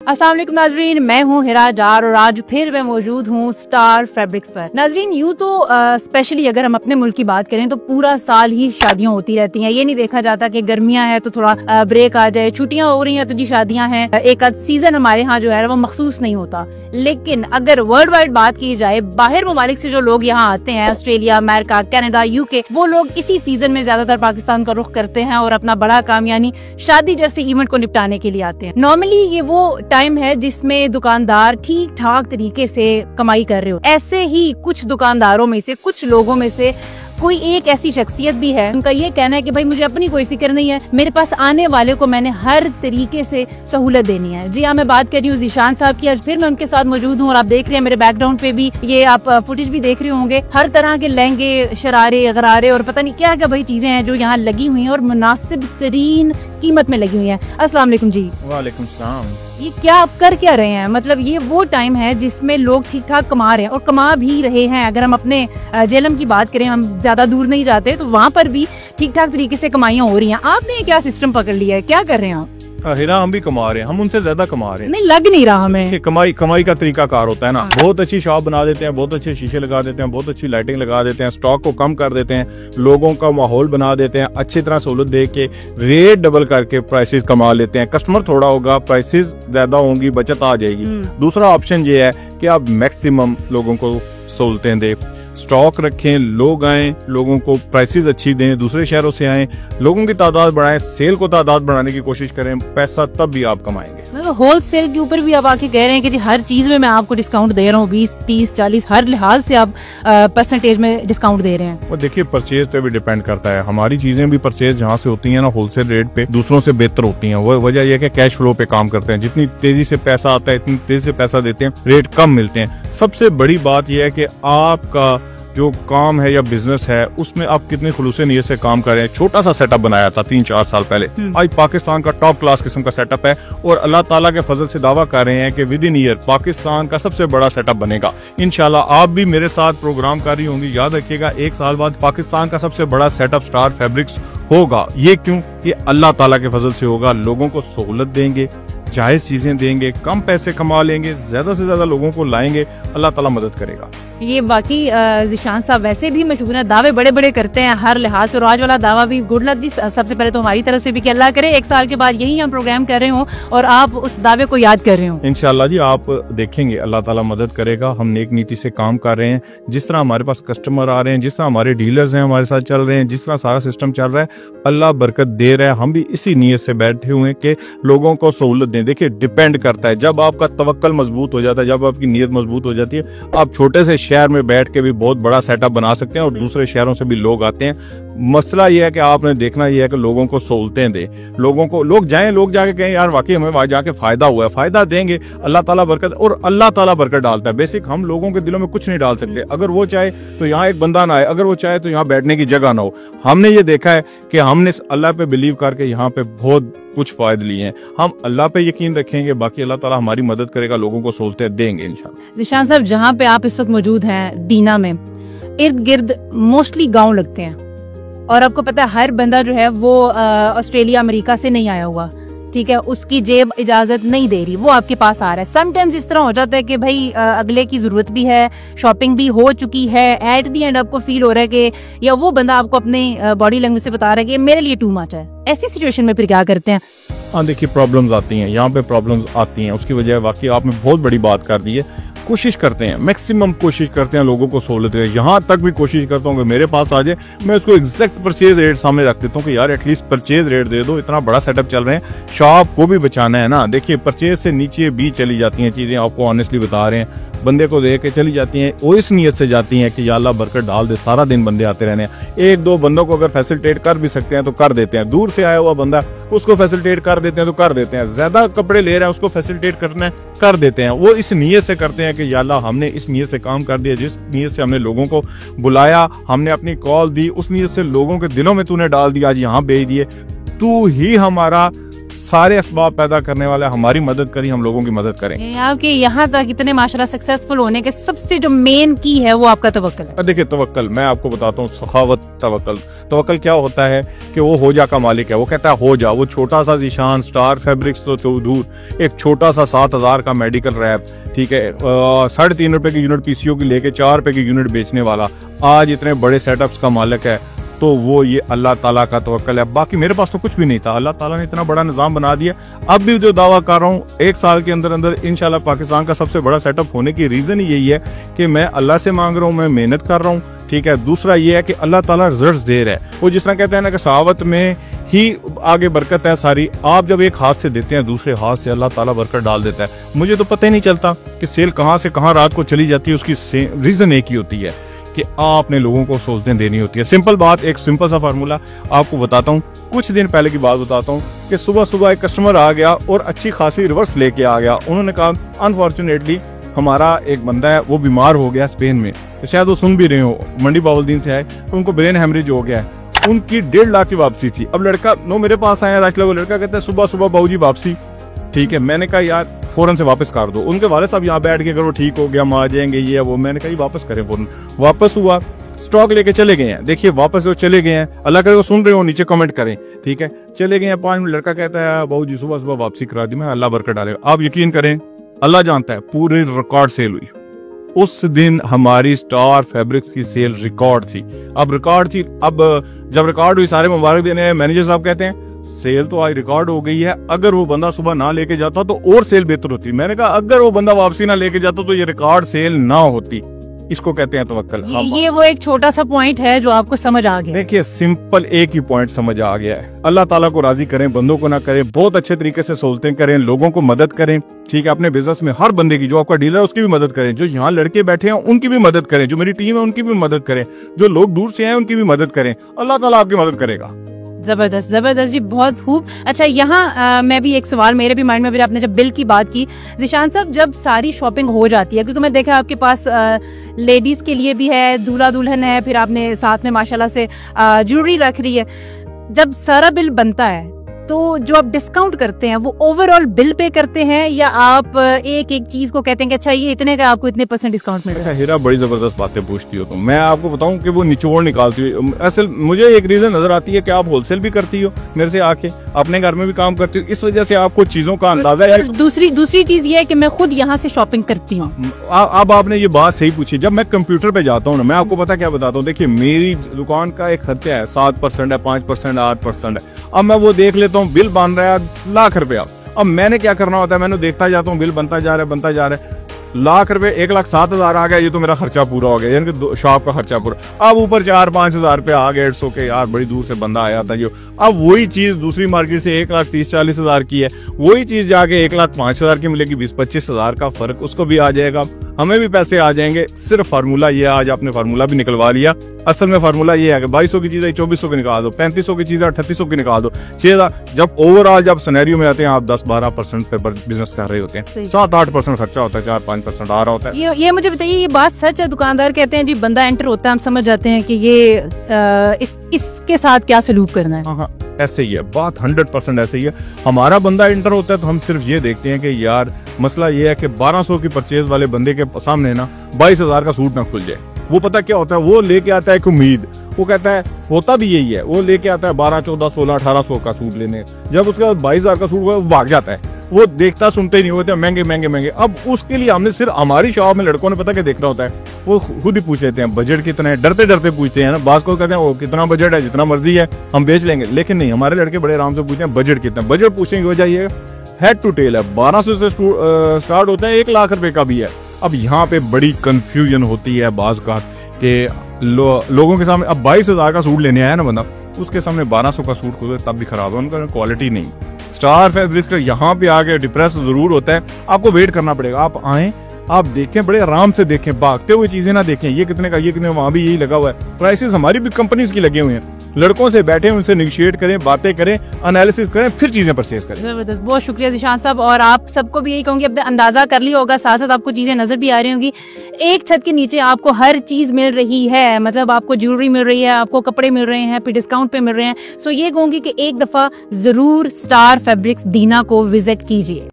अस्सलाम वालेकुम नाजरीन, मैं हूँ हिरा डार और आज फिर मैं मौजूद हूँ स्टार फैब्रिक्स पर। नाजरीन, यूँ तो स्पेशली अगर हम अपने मुल्क की बात करें तो पूरा साल ही शादियाँ होती रहती हैं। ये नहीं देखा जाता कि गर्मियाँ हैं तो थोड़ा ब्रेक आ जाए, छुट्टियाँ हो रही हैं तो जी शादियाँ हैं, एक आध सीजन हमारे यहाँ जो है वो मखसूस नहीं होता। लेकिन अगर वर्ल्ड वाइड बात की जाए, बाहर ममालिक से जो लोग यहाँ आते हैं, ऑस्ट्रेलिया, अमेरिका, कनाडा, यूके, वो लोग इसी सीजन में ज्यादातर पाकिस्तान का रुख करते हैं और अपना बड़ा काम यानी शादी जैसे इवेंट को निपटाने के लिए आते हैं। नॉर्मली ये वो टाइम है जिसमें दुकानदार ठीक ठाक तरीके से कमाई कर रहे हो। ऐसे ही कुछ दुकानदारों में से, कुछ लोगों में से कोई एक ऐसी शख्सियत भी है, उनका ये कहना है कि भाई मुझे अपनी कोई फिक्र नहीं है, मेरे पास आने वाले को मैंने हर तरीके से सहूलत देनी है। जी हाँ, मैं बात कर रही हूँ ज़ीशान साहब की। आज फिर मैं उनके साथ मौजूद हूँ और आप देख रहे हैं मेरे बैकग्राउंड पे भी, ये आप फुटेज भी देख रहे होंगे, हर तरह के लहंगे, शरारे, गरारे और पता नहीं क्या क्या भाई चीजें हैं जो यहाँ लगी हुई हैं और मुनासिब तरीन कीमत में लगी हुई है। अस्सलाम वालेकुम जी। वालेकुम सलाम। ये क्या आप कर क्या रहे हैं? मतलब ये वो टाइम है जिसमें लोग ठीक ठाक कमा रहे हैं और कमा भी रहे हैं। अगर हम अपने जेलम की बात करें, हम ज्यादा दूर नहीं जाते, तो वहाँ पर भी ठीक ठाक तरीके से कमाइयाँ हो रही हैं। आपने क्या सिस्टम पकड़ लिया है? क्या कर रहे हैं आप? हिरा, हम भी कमा रहे हैं, हम उनसे ज्यादा कमा रहे हैं। नहीं, लग नहीं रहा हमें। कमाई का तरीका कार होता है ना। बहुत अच्छी शॉप बना देते हैं, बहुत अच्छे शीशे लगा देते हैं, बहुत अच्छी लाइटिंग लगा देते हैं, स्टॉक को कम कर देते हैं, लोगों का माहौल बना देते हैं, अच्छी तरह सहूलत दे के रेट डबल करके प्राइसेस कमा लेते हैं। कस्टमर थोड़ा होगा, प्राइसेस ज्यादा होंगी, बचत आ जाएगी। दूसरा ऑप्शन ये है कि आप मैक्सिमम लोगों को सहूलतें दें, स्टॉक रखें, लोग आए, लोगों को प्राइसेस अच्छी दें, दूसरे शहरों से आए, लोगों की तादाद बढ़ाएं, सेल को तादाद बढ़ाने की कोशिश करें, पैसा तब भी आप कमाएंगे। मतलब होल सेल के ऊपर भी आप आके कह रहे हैं कि जी हर चीज में मैं आपको डिस्काउंट दे रहा हूँ, 20, 30, 40, हर लिहाज से आप परसेंटेज में डिस्काउंट दे रहे हैं। वो देखिए, परचेज पे भी डिपेंड करता है। हमारी चीजें भी परचेज जहाँ से होती है ना, होलसेल रेट पे दूसरों से बेहतर होती हैं। वो वजह यह है कि कैश फ्लो पे काम करते हैं। जितनी तेजी से पैसा आता है, इतनी तेजी से पैसा देते हैं, रेट कम मिलते हैं। सबसे बड़ी बात यह है कि आपका जो काम है या बिजनेस है, उसमें आप कितने खुलूसे नीयत से काम कर रहे हैं। छोटा सा सेटअप बनाया था 3-4 साल पहले, आज पाकिस्तान का टॉप क्लास किस्म का सेटअप है और अल्लाह ताला के फजल से दावा कर रहे हैं कि विद इन ईयर पाकिस्तान का सबसे बड़ा सेटअप बनेगा इंशाल्लाह। आप भी मेरे साथ प्रोग्राम कर रही होंगी, याद रखिएगा, 1 साल बाद पाकिस्तान का सबसे बड़ा सेटअप स्टार फैब्रिक्स होगा। ये क्यों? ये अल्लाह ताला के फजल से होगा। लोगों को सहूलत देंगे, जायज चीजें देंगे, कम पैसे कमा लेंगे, ज्यादा से ज्यादा लोगों को लाएंगे, अल्लाह ताला मदद करेगा। ये बाकी ज़ीशान साहब वैसे भी मशहूर है, दावे बड़े बड़े करते हैं हर लिहाज से, और आज वाला दावा भी गुड लक जी। सबसे पहले तो हमारी तरफ से भी कि अल्लाह करे 1 साल के बाद यही हम प्रोग्राम कर रहे हो और आप उस दावे को याद कर रहे हो। इंशाल्लाह जी, आप देखेंगे अल्लाह ताला मदद करेगा। हम नेक नीति से काम कर रहे हैं। जिस तरह हमारे पास कस्टमर आ रहे हैं, जिस तरह हमारे डीलर्स हैं हमारे साथ चल रहे हैं, जिस तरह सारा सिस्टम चल रहा है, अल्लाह बरकत दे रहा है। हम भी इसी नीयत से बैठे हुए हैं कि लोगों को सहूलत दें। देखिए, डिपेंड करता है, जब आपका तवक्कल मजबूत हो जाता है, जब आपकी नीयत मजबूत हो जाती है, आप छोटे से शहर में बैठ के भी बहुत बड़ा सेटअप बना सकते हैं और दूसरे शहरों से भी लोग आते हैं। मसला यह है कि आपने देखना यह है कि लोगों को सहूलतें दे, लोगों को लोग जाके कहें यार वाकई हमें वहां जाके फायदा हुआ है। फायदा देंगे, अल्लाह ताला बरकत, और अल्लाह ताला बरकत डालता है। बेसिक हम लोगों के दिलों में कुछ नहीं डाल सकते। अगर वो चाहे तो यहाँ एक बंदा ना आए, अगर वो चाहे तो यहाँ बैठने की जगह ना हो। हमने ये देखा है कि हमने अल्लाह पे बिलीव करके यहाँ पे बहुत कुछ फायदे लिए हैं। हम अल्लाह पे यकीन रखेंगे, बाकी अल्लाह ताला हमारी मदद करेगा, लोगों को सहूलतें देंगे इंशाल्लाह। ज़ीशान साहब, जहाँ पे आप इस वक्त मौजूद हैं दीना में, इर्द गिर्द मोस्टली गांव लगते हैं और आपको पता है हर बंदा जो है वो ऑस्ट्रेलिया, अमेरिका से नहीं आया हुआ, ठीक है, उसकी जेब इजाजत नहीं दे रही, वो आपके पास आ रहा है। समटाइम्स इस तरह हो जाता है कि भाई अगले की जरूरत भी है, शॉपिंग भी हो चुकी है, एट दी एंड आपको फील हो रहा है कि या वो बंदा आपको अपने बॉडी लैंग्वेज से बता रहा है कि मेरे लिए टू मच है। ऐसी सिचुएशन में फिर क्या करते हैं? हाँ देखिए, प्रॉब्लम्स आती हैं, यहाँ पे प्रॉब्लम्स आती हैं। उसकी वजह वाकई आपने बहुत बड़ी बात कर दी है। कोशिश करते हैं, मैक्सिमम कोशिश करते हैं लोगों को सहूलत दे। यहाँ तक भी कोशिश करता हूँ कि मेरे पास आ जाए, मैं उसको एग्जैक्ट परचेज रेट सामने रख देता हूँ कि यार एटलीस्ट परचेज रेट दे दो, इतना बड़ा सेटअप चल रहे हैं, शॉप को भी बचाना है ना। देखिए, परचेज से नीचे भी चली जाती हैं चीजें, आपको ऑनेस्टली बता रहे हैं, बंदे को दे के चली जाती हैं। वो इस नीयत से जाती हैं कि या अल्लाह बरकत डाल दे, सारा दिन बंदे आते रहने हैं। 1-2 बंदों को अगर फैसिलिटेट कर भी सकते हैं तो कर देते हैं। दूर से आया हुआ बंदा, उसको फैसिलिटेट कर देते हैं तो कर देते हैं। ज्यादा कपड़े ले रहे हैं, उसको फैसिलिटेट करना है, कर देते हैं। वो इस नीयत से करते हैं कि या अल्लाह हमने इस नीयत से काम कर दिया, जिस नीयत से हमने लोगों को बुलाया, हमने अपनी कॉल दी, उस नीयत से लोगों के दिलों में तूने डाल दिया, आज यहाँ भेज दिए, तू ही हमारा सारे असबाब पैदा करने वाले हमारी मदद करी, हम लोगों की मदद करें। आपके यहाँ तक इतने माशाल्लाह सक्सेसफुल होने के सबसे जो मेन की है वो आपका तवक्कल है। देखिए तवक्कल मैं आपको बताता हूँ, सखावत तवक्कल क्या होता है कि वो हो जा का मालिक है, वो कहता है हो जा। वो छोटा सा ज़ीशान स्टार फैब्रिक्स तो दूर, एक छोटा सा 7,000 का मेडिकल रैप, ठीक है, 3.5 रुपए की यूनिट पीसीओ की लेके 4 रुपए की यूनिट बेचने वाला आज इतने बड़े सेटअप्स का मालिक है, तो वो ये अल्लाह ताला का तवक्कल है। बाकी मेरे पास तो कुछ भी नहीं था, अल्लाह ताला ने इतना बड़ा निजाम बना दिया। अब भी जो दावा कर रहा हूँ 1 साल के अंदर अंदर इंशाल्लाह पाकिस्तान का सबसे बड़ा सेटअप होने की रीजन ही यही है कि मैं अल्लाह से मांग रहा हूँ, मैं मेहनत कर रहा हूँ, ठीक है। दूसरा ये है कि अल्लाह ताला रिजल्ट दे रहा है। वो जिस तरह कहते हैं ना कि सहावत में ही आगे बरकत है सारी। आप जब एक हाथ से देते हैं दूसरे हाथ से अल्लाह ताला बरकत डाल देता है। मुझे तो पता ही नहीं चलता कि सेल कहाँ से कहाँ रात को चली जाती है। उसकी रीजन एक ही होती है कि आपने लोगों को सहूलतें देनी होती है। सिंपल बात, एक सिंपल सा फार्मूला आपको बताता हूँ। कुछ दिन पहले की बात बताता हूँ कि सुबह सुबह एक कस्टमर आ गया और अच्छी खासी रिवर्स लेके आ गया। उन्होंने कहा अनफॉर्चुनेटली हमारा एक बंदा है वो बीमार हो गया स्पेन में, तो शायद वो सुन भी रहे हो, मंडी बाउलदीन से आए, तो उनको ब्रेन हेमरेज हो गया है। उनकी 1.5 लाख की वापसी थी। अब लड़का मेरे पास आया राशला, वो लड़का कहता है सुबह सुबह बाबूजी वापसी, ठीक है। मैंने कहा यार फौरन से वापस कर दो। उनके वाले साहब यहाँ बैठ के करो, ठीक हो गया हम आ जाएंगे ये वो। मैंने कहा वापस करें फौरन। वापस हुआ, स्टॉक लेके चले गए हैं। देखिए वापस वो चले गए हैं, अल्लाह करे वो सुन रहे हो नीचे कमेंट करें, ठीक है। चले गए हैं 5 मिनट, लड़का कहता है बाबूजी सुबह सुबह वापसी करा दी, मैं अल्लाह बरकत डालेगा। आप यकीन करें अल्लाह जानता है पूरी रिकॉर्ड सेल हुई। उस दिन हमारी स्टार फैब्रिक्स की सेल रिकॉर्ड थी। अब रिकॉर्ड थी, अब जब रिकॉर्ड हुई सारे मुबारक देने। मैनेजर साहब कहते हैं सेल तो आज रिकॉर्ड हो गई है, अगर वो बंदा सुबह ना लेके जाता तो और सेल बेहतर होती। मैंने कहा अगर वो बंदा वापसी ना लेके जाता तो ये रिकॉर्ड सेल ना होती। इसको कहते हैं तवक्कल। ये वो एक छोटा सा पॉइंट है जो आपको समझ आ गया। देखिए सिंपल एक ही पॉइंट समझ आ गया है। अल्लाह ताला को राजी करें, बंदों को ना करें, बहुत अच्छे तरीके से सहूलतें करें, लोगों को मदद करें, ठीक है। अपने बिजनेस में हर बंदे की, जो आपका डीलर है उसकी भी मदद करें, जो यहाँ लड़के बैठे हैं उनकी भी मदद करें, जो मेरी टीम है उनकी भी मदद करें, जो लोग दूर से आए उनकी भी मदद करें। अल्लाह ताला आपकी मदद करेगा। जबरदस्त जबरदस्त जी, बहुत खूब। अच्छा यहाँ मैं भी एक सवाल मेरे भी माइंड में, फिर आपने जब बिल की बात की ज़ीशान साहब, जब सारी शॉपिंग हो जाती है, क्योंकि मैं देखा आपके पास लेडीज के लिए भी है, दूल्हा दुल्हन है, फिर आपने साथ में माशाल्लाह से ज्वेलरी रख रही है, जब सारा बिल बनता है तो जो आप डिस्काउंट करते हैं वो ओवरऑल बिल पे करते हैं या आप एक एक चीज को कहते हैं कि अच्छा ये इतने का आपको इतने % डिस्काउंट मिल रहा है? हीरा बड़ी जबरदस्त बातें पूछती हो तुम। मैं आपको बताऊं कि वो निचोड़ निकालती हो। असल मुझे एक रीजन नजर आती है कि आप होलसेल भी करती हो मेरे से आके, अपने घर में भी काम करती हो, इस वजह से आपको चीजों का अंदाजा है। दूसरी चीज ये है कि मैं खुद यहाँ से शॉपिंग करती हूँ। अब आपने ये बात सही पूछी। जब मैं कंप्यूटर पे जाता हूँ ना, मैं आपको पता क्या बताता हूँ। देखिए मेरी दुकान का एक खर्चा है 7% है, 5% 8% है। अब मैं वो देख लेता हूँ, बिल बन रहा है लाख रुपया। अब मैंने क्या करना होता है, मैंने देखता जाता हूँ बिल बनता जा रहा है लाख रुपए, 1,07,000 आ गया, ये तो मेरा खर्चा पूरा हो गया, यानी कि शॉप का खर्चा पूरा। अब ऊपर 4-5 हजार रुपये आ गए 150 के, यार बड़ी दूर से बंदा आया था जो। अब वही चीज दूसरी मार्केट से 1,30,40,000 की है, वही चीज जाके 1,05,000 की मिलेगी, 20-25 हजार का फर्क उसको भी आ जाएगा, हमें भी पैसे आ जाएंगे। सिर्फ फार्मूला ये, आज आपने फार्मूला भी निकलवा लिया। असल में फार्मूला ये है कि 2200 की चीज है 2400 की निकाल दो, 3500 की चीज है 3800 की निकाल दो, 6000। जब ओवरऑल जब सिनेरियो में आते हैं आप 10-12% पे बिजनेस कर रहे होते हैं, 7-8% खर्चा होता है, 4-5% आ रहा होता है। ये मुझे बताइए, ये बात सच है? दुकानदार कहते हैं जी बंदा एंटर होता है हम समझ जाते हैं कि ये इसके साथ क्या सलूक करना है। हाँ ऐसे ही है बात, 100% ऐसे ही है। हमारा बंदा एंटर होता है तो हम सिर्फ ये देखते हैं कि यार मसला ये है कि 1200 की परचेज वाले बंदे के सामने ना 22,000 का सूट ना खुल जाए। वो पता क्या होता है, वो लेके आता है एक उम्मीद, वो कहता है, होता भी यही है, वो लेके आता है 12, 14, 16, 1800 का सूट लेने। जब उसके बाद 22,000 का सूट वो भाग जाता है, वो देखता सुनते ही नहीं होते, महंगे महंगे महंगे। अब उसके लिए हमने सिर्फ हमारी शॉप में लड़कों ने पता क्या देखना होता है, वो खुद ही पूछ लेते हैं बजट कितना है, डरते डरते पूछते हैं ना। बात को कहते हैं वो कितना बजट है, जितना मर्जी है हम बेच लेंगे, लेकिन नहीं, हमारे लड़के बड़े आराम से पूछते हैं बजट कितना। बजट पूछने की वजह ये है, हेड टू टेल है, 1200 से स्टार्ट होता है, 1 लाख रुपए का भी है। अब यहाँ पे बड़ी कंफ्यूजन होती है बाज का कि लोगों के सामने अब 22,000 का सूट लेने आया ना बंदा, उसके सामने 1200 का सूट खुद तब भी खराब है, उनका क्वालिटी नहीं। स्टार फैब्रिक्स का यहाँ पे आके डिप्रेस जरूर होता है, आपको वेट करना पड़ेगा। आप आए आप देखें, बड़े आराम से देखें, भागते हुए चीजें ना देखें, ये कितने का, ये कितने, वहां भी यही लगा हुआ है। प्राइसेस हमारी भी कंपनीज की लगे हुए हैं। लड़कों से बैठे, उनसे निगोशिएट करें, बातें करें, एनालिसिस करें, फिर चीजें परचेज करें। जबरदस्त, बहुत शुक्रिया ज़ीशान साहब। और आप सबको भी यही कहूंगी, अपने अंदाजा कर लिया होगा, साथ साथ आपको चीजें नजर भी आ रही होंगी। एक छत के नीचे आपको हर चीज मिल रही है, मतलब आपको ज्वेलरी मिल रही है, आपको कपड़े मिल रहे हैं, फिर डिस्काउंट पे मिल रहे हैं। सो ये कहूंगी कि एक दफा जरूर स्टार फैब्रिक्स दीना को विजिट कीजिए।